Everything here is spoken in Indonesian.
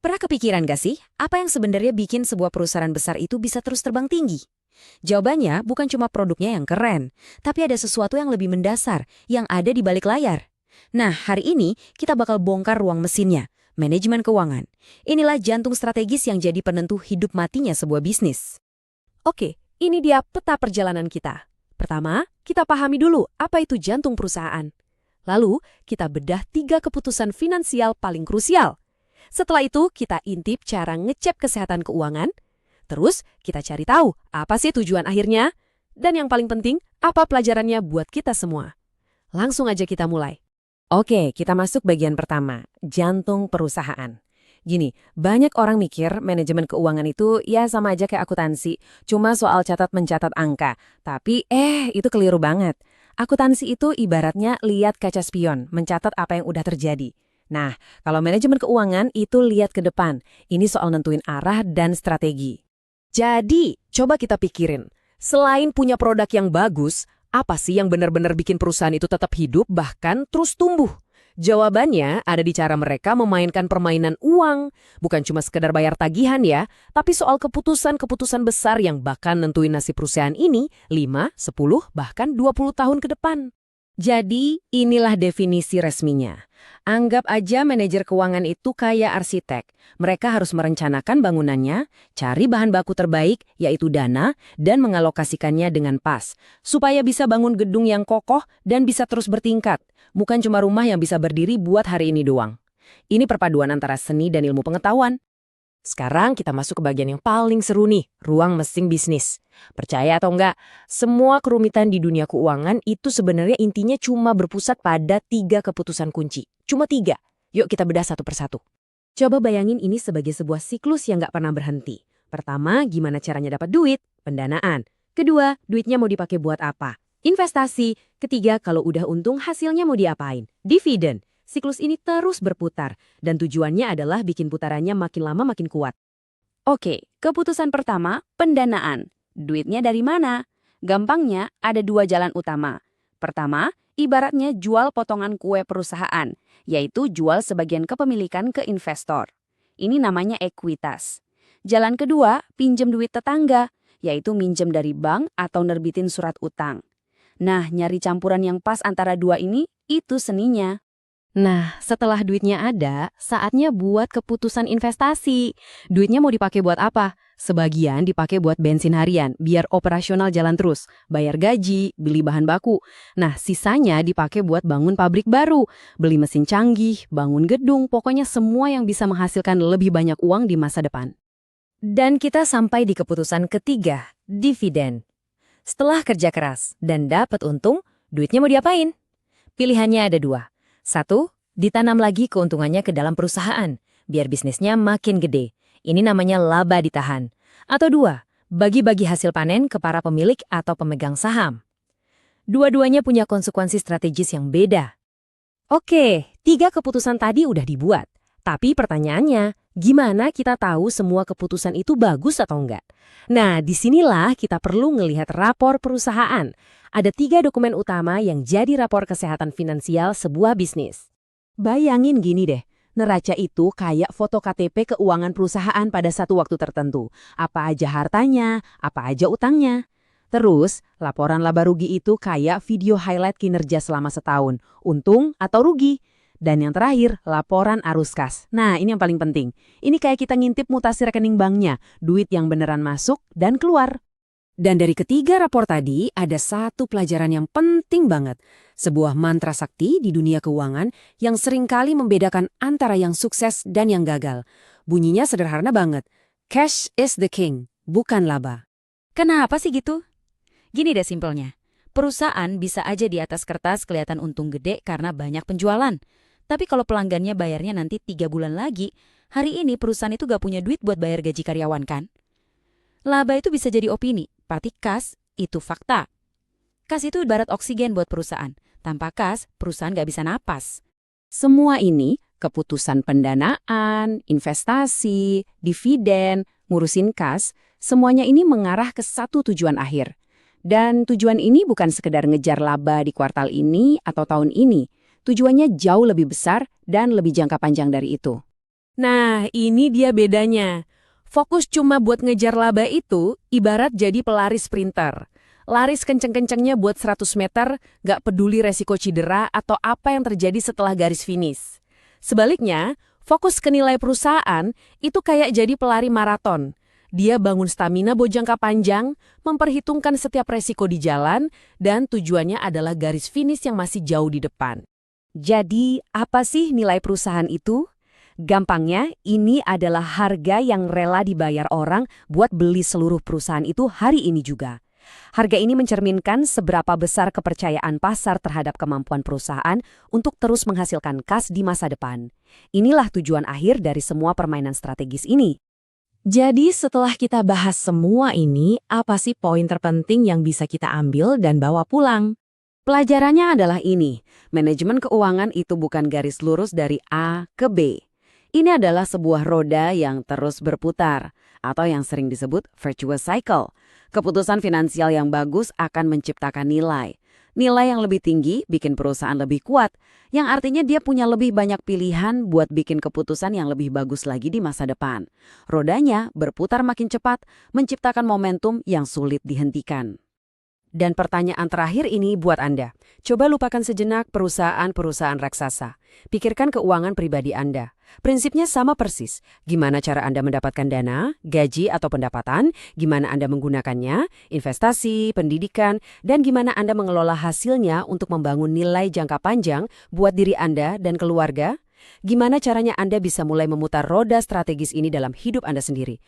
Pernah kepikiran gak sih, apa yang sebenarnya bikin sebuah perusahaan besar itu bisa terus terbang tinggi? Jawabannya bukan cuma produknya yang keren, tapi ada sesuatu yang lebih mendasar yang ada di balik layar. Nah, hari ini kita bakal bongkar ruang mesinnya, manajemen keuangan. Inilah jantung strategis yang jadi penentu hidup matinya sebuah bisnis. Oke, ini dia peta perjalanan kita. Pertama, kita pahami dulu apa itu jantung perusahaan. Lalu, kita bedah 3 keputusan finansial paling krusial. Setelah itu, kita intip cara ngecek kesehatan keuangan. Terus, kita cari tahu apa sih tujuan akhirnya. Dan yang paling penting, apa pelajarannya buat kita semua. Langsung aja kita mulai. Oke, kita masuk bagian pertama, jantung perusahaan. Gini, banyak orang mikir manajemen keuangan itu ya sama aja kayak akuntansi, cuma soal catat-mencatat angka. Tapi itu keliru banget. Akuntansi itu ibaratnya lihat kaca spion, mencatat apa yang udah terjadi. Nah, kalau manajemen keuangan itu lihat ke depan. Ini soal nentuin arah dan strategi. Jadi, coba kita pikirin. Selain punya produk yang bagus, apa sih yang benar-benar bikin perusahaan itu tetap hidup bahkan terus tumbuh? Jawabannya ada di cara mereka memainkan permainan uang. Bukan cuma sekedar bayar tagihan ya, tapi soal keputusan-keputusan besar yang bahkan nentuin nasib perusahaan ini 5, 10, bahkan 20 tahun ke depan. Jadi, inilah definisi resminya. Anggap aja manajer keuangan itu kayak arsitek. Mereka harus merencanakan bangunannya, cari bahan baku terbaik, yaitu dana, dan mengalokasikannya dengan pas, supaya bisa bangun gedung yang kokoh dan bisa terus bertingkat. Bukan cuma rumah yang bisa berdiri buat hari ini doang. Ini perpaduan antara seni dan ilmu pengetahuan. Sekarang kita masuk ke bagian yang paling seru nih, ruang mesin bisnis. Percaya atau enggak, semua kerumitan di dunia keuangan itu sebenarnya intinya cuma berpusat pada 3 keputusan kunci. Cuma 3. Yuk kita bedah satu persatu. Coba bayangin ini sebagai sebuah siklus yang nggak pernah berhenti. Pertama, gimana caranya dapat duit? Pendanaan. Kedua, duitnya mau dipakai buat apa? Investasi. Ketiga, kalau udah untung hasilnya mau diapain? Dividen. Siklus ini terus berputar, dan tujuannya adalah bikin putarannya makin lama makin kuat. Oke, keputusan pertama, pendanaan. Duitnya dari mana? Gampangnya, ada 2 jalan utama. Pertama, ibaratnya jual potongan kue perusahaan, yaitu jual sebagian kepemilikan ke investor. Ini namanya ekuitas. Jalan kedua, pinjem duit tetangga, yaitu minjem dari bank atau nerbitin surat utang. Nah, nyari campuran yang pas antara 2 ini, itu seninya. Nah, setelah duitnya ada, saatnya buat keputusan investasi. Duitnya mau dipakai buat apa? Sebagian dipakai buat bensin harian, biar operasional jalan terus, bayar gaji, beli bahan baku. Nah, sisanya dipakai buat bangun pabrik baru, beli mesin canggih, bangun gedung, pokoknya semua yang bisa menghasilkan lebih banyak uang di masa depan. Dan kita sampai di keputusan ketiga, dividen. Setelah kerja keras dan dapat untung, duitnya mau diapain? Pilihannya ada 2. 1, ditanam lagi keuntungannya ke dalam perusahaan, biar bisnisnya makin gede. Ini namanya laba ditahan. Atau 2, bagi-bagi hasil panen ke para pemilik atau pemegang saham. Dua-duanya punya konsekuensi strategis yang beda. Oke, 3 keputusan tadi udah dibuat. Tapi pertanyaannya, gimana kita tahu semua keputusan itu bagus atau enggak? Nah, disinilah kita perlu ngelihat rapor perusahaan. Ada 3 dokumen utama yang jadi rapor kesehatan finansial sebuah bisnis. Bayangin gini deh, neraca itu kayak foto KTP keuangan perusahaan pada satu waktu tertentu. Apa aja hartanya, apa aja utangnya. Terus, laporan laba rugi itu kayak video highlight kinerja selama setahun, untung atau rugi. Dan yang terakhir, laporan arus kas. Nah, ini yang paling penting. Ini kayak kita ngintip mutasi rekening banknya, duit yang beneran masuk dan keluar. Dan dari ketiga rapor tadi, ada satu pelajaran yang penting banget. Sebuah mantra sakti di dunia keuangan yang seringkali membedakan antara yang sukses dan yang gagal. Bunyinya sederhana banget. Cash is the king, bukan laba. Kenapa sih gitu? Gini deh simpelnya. Perusahaan bisa aja di atas kertas kelihatan untung gede karena banyak penjualan. Tapi kalau pelanggannya bayarnya nanti 3 bulan lagi, hari ini perusahaan itu gak punya duit buat bayar gaji karyawan kan? Laba itu bisa jadi opini, berarti kas itu fakta. Kas itu ibarat oksigen buat perusahaan. Tanpa kas, perusahaan gak bisa napas. Semua ini, keputusan pendanaan, investasi, dividen, ngurusin kas, semuanya ini mengarah ke satu tujuan akhir. Dan tujuan ini bukan sekedar ngejar laba di kuartal ini atau tahun ini. Tujuannya jauh lebih besar dan lebih jangka panjang dari itu. Nah, ini dia bedanya. Fokus cuma buat ngejar laba itu ibarat jadi pelari sprinter. Lari kenceng-kencengnya buat 100 meter, gak peduli resiko cedera atau apa yang terjadi setelah garis finish. Sebaliknya, fokus ke nilai perusahaan itu kayak jadi pelari maraton. Dia bangun stamina buat jangka panjang, memperhitungkan setiap resiko di jalan, dan tujuannya adalah garis finish yang masih jauh di depan. Jadi, apa sih nilai perusahaan itu? Gampangnya, ini adalah harga yang rela dibayar orang buat beli seluruh perusahaan itu hari ini juga. Harga ini mencerminkan seberapa besar kepercayaan pasar terhadap kemampuan perusahaan untuk terus menghasilkan kas di masa depan. Inilah tujuan akhir dari semua permainan strategis ini. Jadi setelah kita bahas semua ini, apa sih poin terpenting yang bisa kita ambil dan bawa pulang? Pelajarannya adalah ini, manajemen keuangan itu bukan garis lurus dari A ke B. Ini adalah sebuah roda yang terus berputar, atau yang sering disebut virtuous cycle. Keputusan finansial yang bagus akan menciptakan nilai. Nilai yang lebih tinggi bikin perusahaan lebih kuat, yang artinya dia punya lebih banyak pilihan buat bikin keputusan yang lebih bagus lagi di masa depan. Rodanya berputar makin cepat, menciptakan momentum yang sulit dihentikan. Dan pertanyaan terakhir ini buat Anda. Coba lupakan sejenak perusahaan-perusahaan raksasa. Pikirkan keuangan pribadi Anda. Prinsipnya sama persis. Gimana cara Anda mendapatkan dana, gaji atau pendapatan, gimana Anda menggunakannya, investasi, pendidikan, dan gimana Anda mengelola hasilnya untuk membangun nilai jangka panjang buat diri Anda dan keluarga. Gimana caranya Anda bisa mulai memutar roda strategis ini dalam hidup Anda sendiri.